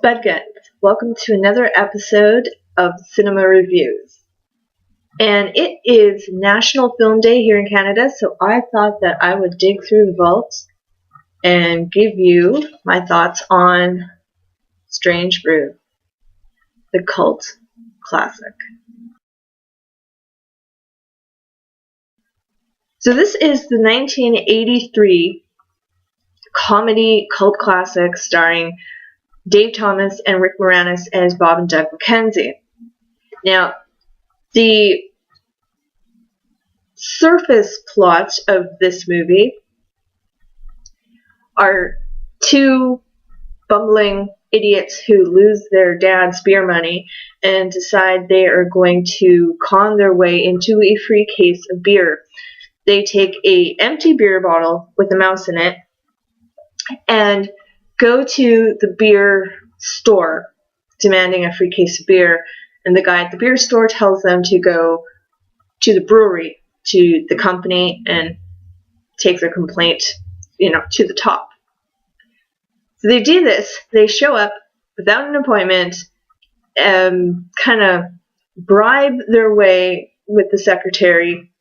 Spudguns. Welcome to another episode of Cinema Reviews. And it is National Film Day here in Canada, so I thought that I would dig through the vaults and give you my thoughts on Strange Brew, the cult classic. So this is the 1983 comedy cult classic starring Dave Thomas and Rick Moranis as Bob and Doug McKenzie. Now, the surface plot of this movie are two bumbling idiots who lose their dad's beer money and decide they are going to con their way into a free case of beer. They take an empty beer bottle with a mouse in it and go to the beer store demanding a free case of beer, and the guy at the beer store tells them to go to the brewery, to the company, and take their complaint, to the top. So they do this. They show up without an appointment, kind of bribe their way with the secretary,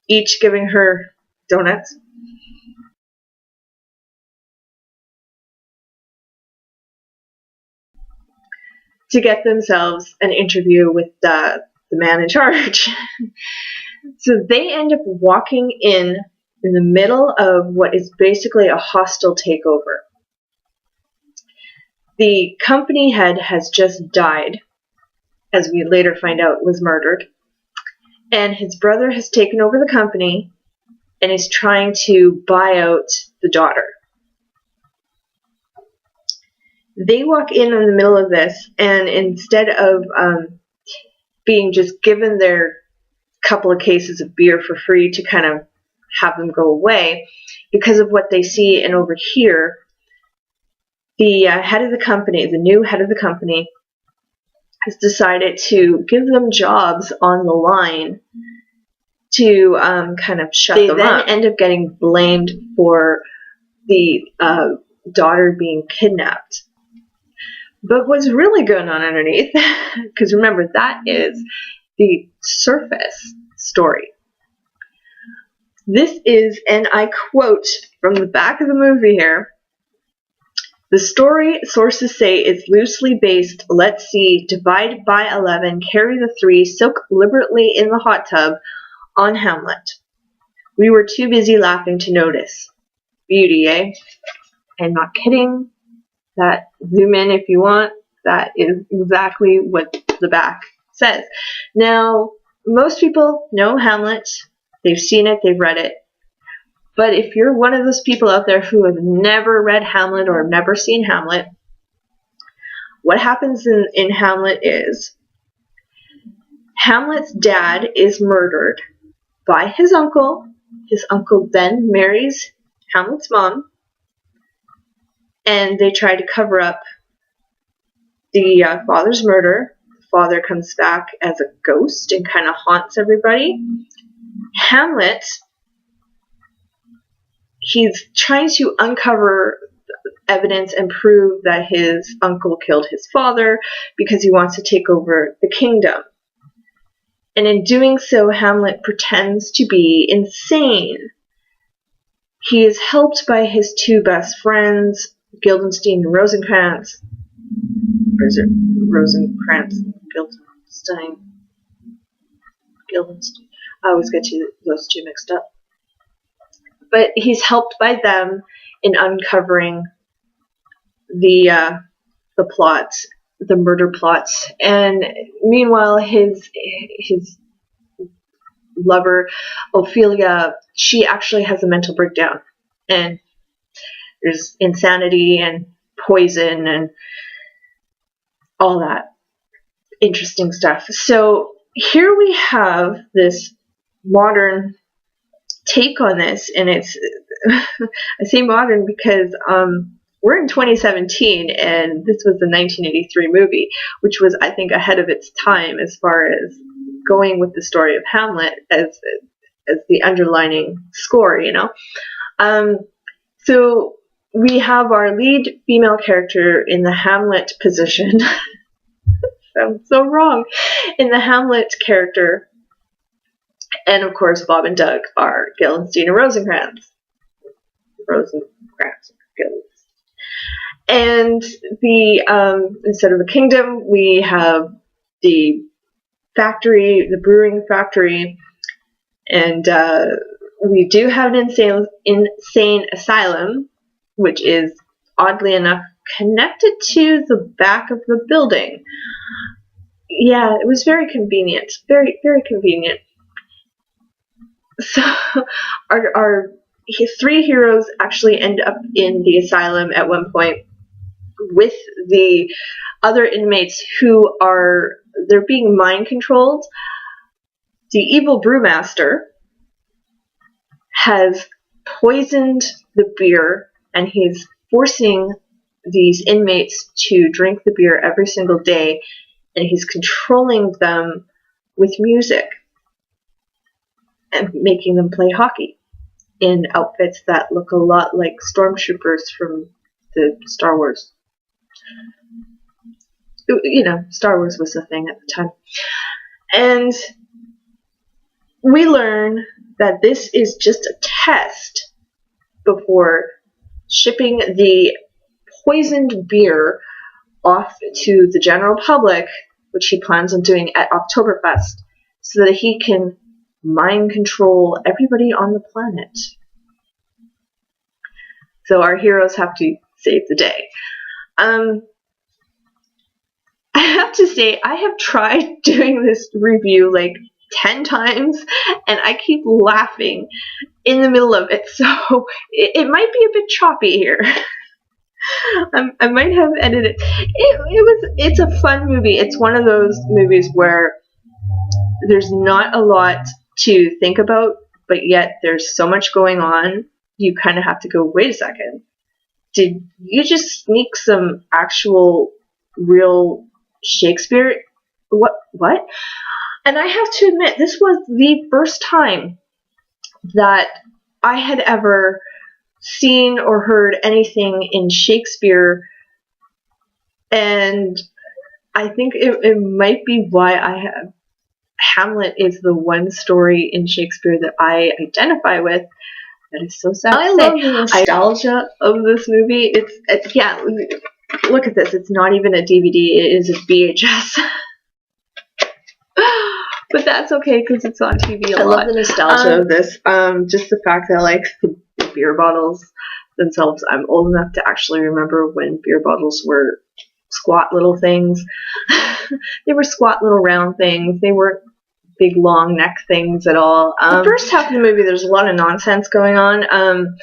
each giving her donuts. To get themselves an interview with the man in charge. So they end up walking in the middle of what is basically a hostile takeover. The company head has just died, as we later find out was murdered, and his brother has taken over the company and is trying to buy out the daughter. They walk in the middle of this, and instead of being just given their couple of cases of beer for free to kind of have them go away, because of what they see and overhear, the head of the company, the new head of the company, has decided to give them jobs on the line to kind of shut them up. They then end up getting blamed for the daughter being kidnapped. But what's really going on underneath, because remember, that is the surface story. This is, and I quote from the back of the movie here, the story, sources say, is loosely based, let's see, divide by 11, carry the 3, soak liberally in the hot tub, on Hamlet. We were too busy laughing to notice. Beauty, eh? I'm not kidding. That, zoom in if you want, that is exactly what the back says. Now, most people know Hamlet. They've seen it, they've read it. But if you're one of those people out there who have never read Hamlet or have never seen Hamlet, what happens in Hamlet is Hamlet's dad is murdered by his uncle. His uncle then marries Hamlet's mom, and they try to cover up the father's murder. The father comes back as a ghost and kind of haunts everybody. Hamlet, he's trying to uncover evidence and prove that his uncle killed his father because he wants to take over the kingdom. And in doing so, Hamlet pretends to be insane. He is helped by his two best friends, Guildenstern and Rosencrantz. Or is it Rosencrantz? Guildenstern. I always get those two mixed up. But he's helped by them in uncovering the plots, the murder plots. And meanwhile, his lover, Ophelia, she actually has a mental breakdown. And there's insanity and poison and all that interesting stuff. So here we have this modern take on this, and it's I say modern because we're in 2017, and this was a 1983 movie, which was, I think, ahead of its time as far as going with the story of Hamlet as the underlining score, So we have our lead female character in the Hamlet position. Sounds so wrong. In the Hamlet character. And of course, Bob and Doug are Gil and Stina Rosencrantz. Gil. And instead of the kingdom, we have the factory, the brewing factory, and we do have an insane asylum, which is oddly enough connected to the back of the building. Yeah, it was very convenient, very, very convenient. So our three heroes actually end up in the asylum at one point with the other inmates who they're being mind controlled. The evil brewmaster has poisoned the beer, and he's forcing these inmates to drink the beer every single day, and he's controlling them with music and making them play hockey in outfits that look a lot like stormtroopers from the Star Wars. You know, Star Wars was the thing at the time. And we learn that this is just a test before shipping the poisoned beer off to the general public, which he plans on doing at Oktoberfest, so that he can mind control everybody on the planet. So our heroes have to save the day. I have to say, I have tried doing this review like 10 times, and I keep laughing in the middle of it, so it might be a bit choppy here. I might have edited. It's a fun movie. It's one of those movies where there's not a lot to think about, but yet there's so much going on, you kind of have to go, wait a second. Did you just sneak some actual, real Shakespeare? What? And I have to admit, this was the first time that I had ever seen or heard anything in Shakespeare, and I think it might be why Hamlet is the one story in Shakespeare that I identify with. That is so sad. I love the nostalgia of this movie. It's yeah. Look at this. It's not even a DVD. It is a VHS. But that's okay because it's on TV a lot. I love the nostalgia of this. Just the fact that like the beer bottles themselves. I'm old enough to actually remember when beer bottles were squat little things. They were squat little round things. They weren't big long neck things at all. The first half of the movie, there's a lot of nonsense going on,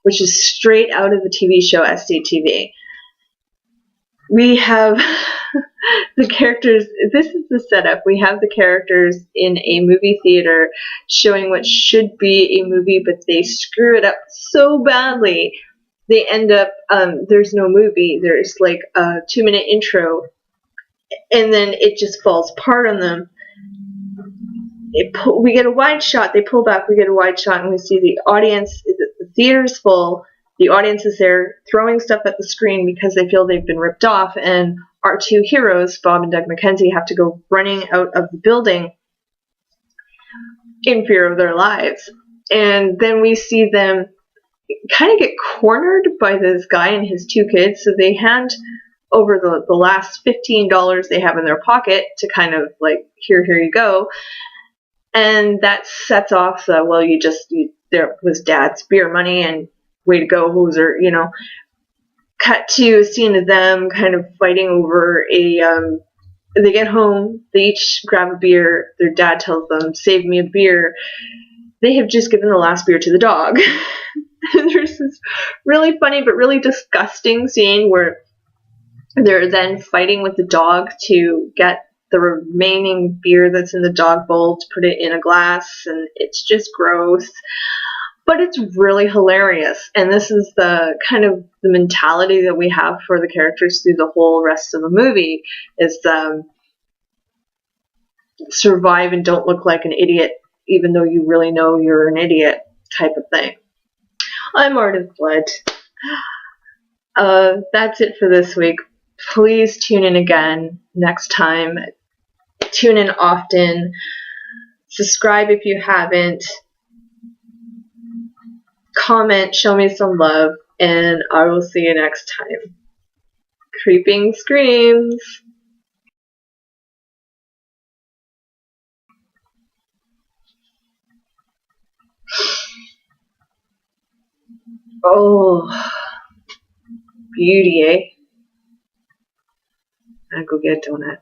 which is straight out of the TV show SCTV. We have the characters. This is the setup. We have the characters in a movie theater showing what should be a movie, but they screw it up so badly. They end up, there's no movie. There's like a 2-minute intro, and then it just falls apart on them. We get a wide shot. They pull back. We get a wide shot, and we see the audience. The theater's full. The audience is there throwing stuff at the screen because they feel they've been ripped off, and our two heroes, Bob and Doug McKenzie, have to go running out of the building in fear of their lives. And then we see them kind of get cornered by this guy and his two kids, so they hand over the last $15 they have in their pocket to kind of like, here you go. And that sets off the, there was Dad's beer money and way to go, hoser, you know. Cut to a scene of them kind of fighting over they get home, they each grab a beer, their dad tells them, save me a beer. They have just given the last beer to the dog. And there's this really funny but really disgusting scene where they're then fighting with the dog to get the remaining beer that's in the dog bowl to put it in a glass, and it's just gross. But it's really hilarious, and this is the kind of the mentality that we have for the characters through the whole rest of the movie, is survive and don't look like an idiot, even though you really know you're an idiot type of thing. I'm Art of Blood. That's it for this week. Please tune in again next time. Tune in often. Subscribe if you haven't. Comment, show me some love, and I will see you next time. Creeping screams. Oh, beauty, eh? I'll go get a donut.